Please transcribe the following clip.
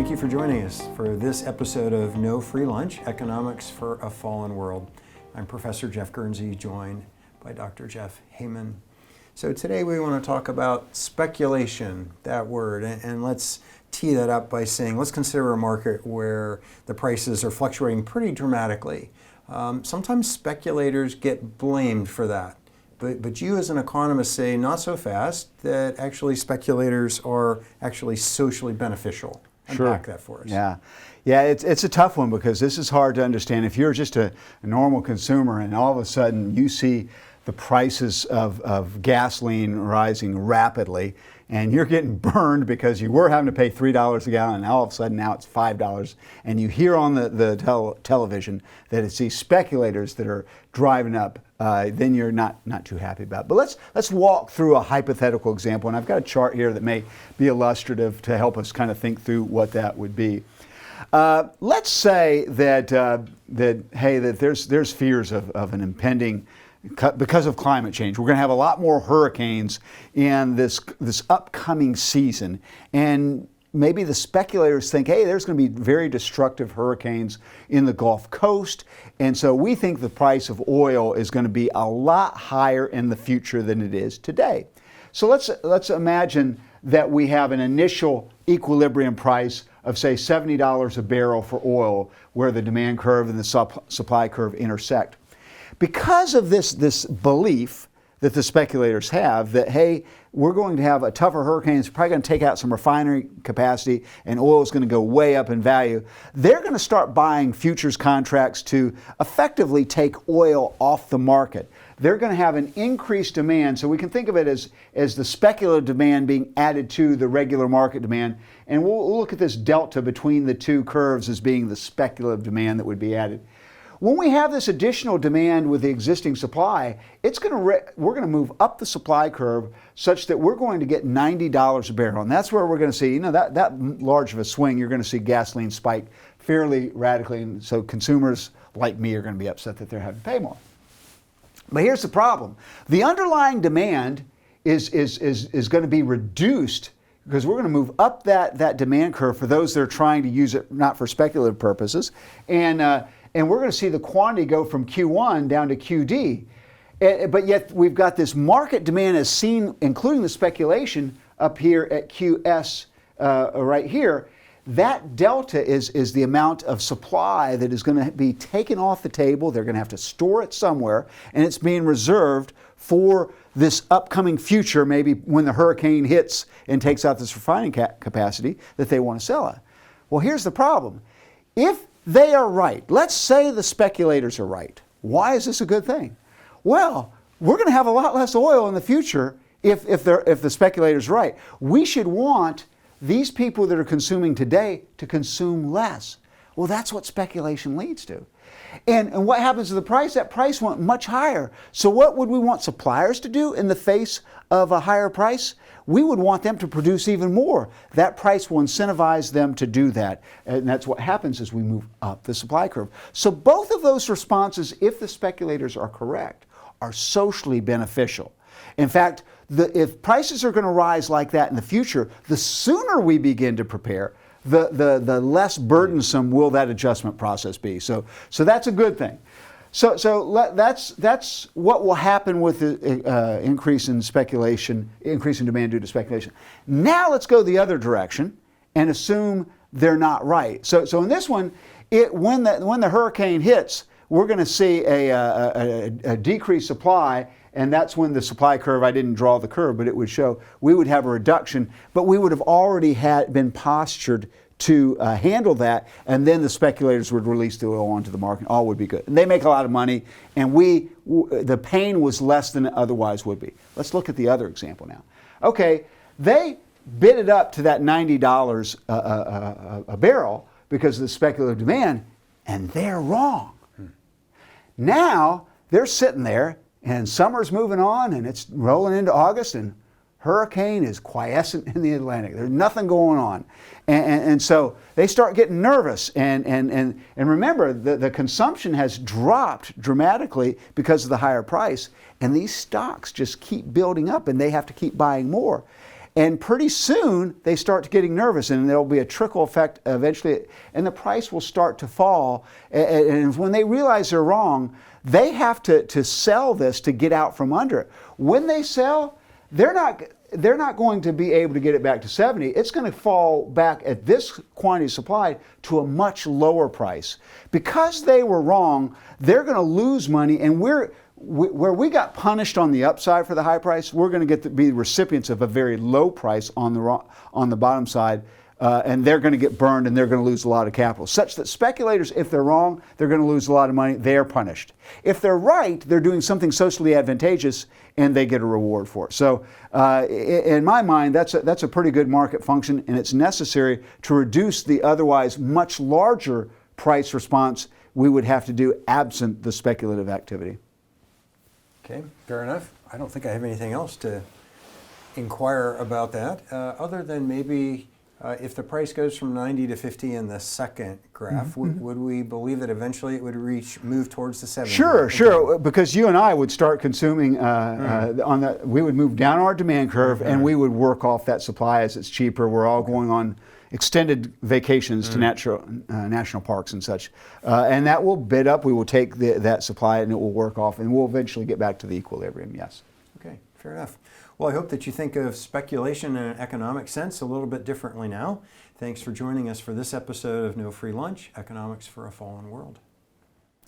Thank you for joining us for this episode of No Free Lunch, Economics for a Fallen World. I'm Professor Jeff Guernsey, joined by Dr. Jeff Heyman. So today we want to talk about speculation, that word, and let's tee that up by saying let's consider a market where the prices are fluctuating pretty dramatically. Sometimes speculators get blamed for that. But you as an economist say not so fast, that actually speculators are actually socially beneficial. Unpack that for us. Yeah, it's a tough one because this is hard to understand. If you're just a normal consumer and all of a sudden you see the prices of gasoline rising rapidly and you're getting burned because you were having to pay $3 a gallon and all of a sudden now it's $5, and you hear on the television that it's these speculators that are driving up, then you're not too happy about it. But let's walk through a hypothetical example, and I've got a chart here that may be illustrative to help us kind of think through what that would be. Let's say that there's fears of an impending, because of climate change. We're going to have a lot more hurricanes in this upcoming season, and maybe the speculators think, hey, there's going to be very destructive hurricanes in the Gulf Coast, and so we think the price of oil is going to be a lot higher in the future than it is today. So let's imagine that we have an initial equilibrium price of, say, $70 a barrel for oil, where the demand curve and the supply curve intersect. Because of this belief that the speculators have that, hey, we're going to have a tougher hurricane, it's probably going to take out some refinery capacity, and oil is going to go way up in value, they're going to start buying futures contracts to effectively take oil off the market. They're going to have an increased demand, so we can think of it as the speculative demand being added to the regular market demand, and we'll look at this delta between the two curves as being the speculative demand that would be added. When we have this additional demand with the existing supply, we're going to move up the supply curve such that we're going to get $90 a barrel. And that's where we're going to see, that large of a swing, you're going to see gasoline spike fairly radically. And so consumers like me are going to be upset that they're having to pay more. But here's the problem. The underlying demand is going to be reduced because we're going to move up that demand curve for those that are trying to use it not for speculative purposes. And we're going to see the quantity go from Q1 down to QD. But yet we've got this market demand as seen, including the speculation up here at QS right here. That delta is the amount of supply that is going to be taken off the table. They're going to have to store it somewhere, and it's being reserved for this upcoming future, maybe when the hurricane hits and takes out this refining capacity that they want to sell at. Well, here's the problem. If they are right, let's say the speculators are right, why is this a good thing? Well, we're going to have a lot less oil in the future if the speculator's right. We should want these people that are consuming today to consume less. Well, that's what speculation leads to. And what happens to the price? That price went much higher. So what would we want suppliers to do in the face of a higher price? We would want them to produce even more. That price will incentivize them to do that. And that's what happens as we move up the supply curve. So both of those responses, if the speculators are correct, are socially beneficial. In fact, if prices are going to rise like that in the future, the sooner we begin to prepare, the less burdensome will that adjustment process be. So that's a good thing. So that's what will happen with the increase in demand due to speculation. Now let's go the other direction and assume they're not right. So in this one, when the hurricane hits, we're going to see a decreased supply. And that's when the supply curve, I didn't draw the curve, but it would show we would have a reduction, but we would have already been postured to handle that, and then the speculators would release the oil onto the market. All would be good. And they make a lot of money, and the pain was less than it otherwise would be. Let's look at the other example now. Okay, they bid it up to that $90 a barrel because of the speculative demand, and they're wrong. Now they're sitting there, and summer's moving on, and it's rolling into August, and hurricane is quiescent in the Atlantic. There's nothing going on. And so they start getting nervous. And remember, the consumption has dropped dramatically because of the higher price. And these stocks just keep building up, and they have to keep buying more. And pretty soon they start getting nervous, and there'll be a trickle effect eventually, and the price will start to fall. And when they realize they're wrong, they have to sell this to get out from under it. When they sell, they're not going to be able to get it back to 70. It's going to fall back at this quantity supplied to a much lower price. Because they were wrong, they're going to lose money, and where we got punished on the upside for the high price, we're going to be recipients of a very low price on the bottom side, and they're going to get burned, and they're going to lose a lot of capital. Such that speculators, if they're wrong, they're going to lose a lot of money. They are punished. If they're right, they're doing something socially advantageous, and they get a reward for it. So, in my mind, that's a pretty good market function, and it's necessary to reduce the otherwise much larger price response we would have to do absent the speculative activity. Okay, fair enough. I don't think I have anything else to inquire about that, other than maybe if the price goes from 90 to 50 in the second graph, would we believe that eventually it would move towards the 70? Sure, because you and I would start consuming we would move down our demand curve, and we would work off that supply as it's cheaper. We're all going on extended vacations to national parks and such, and that will bid up. We will take that supply, and it will work off, and we'll eventually get back to the equilibrium. Yes. Okay, fair enough. Well, I hope that you think of speculation in an economic sense a little bit differently now. Thanks for joining us for this episode of No Free Lunch: Economics for a Fallen World.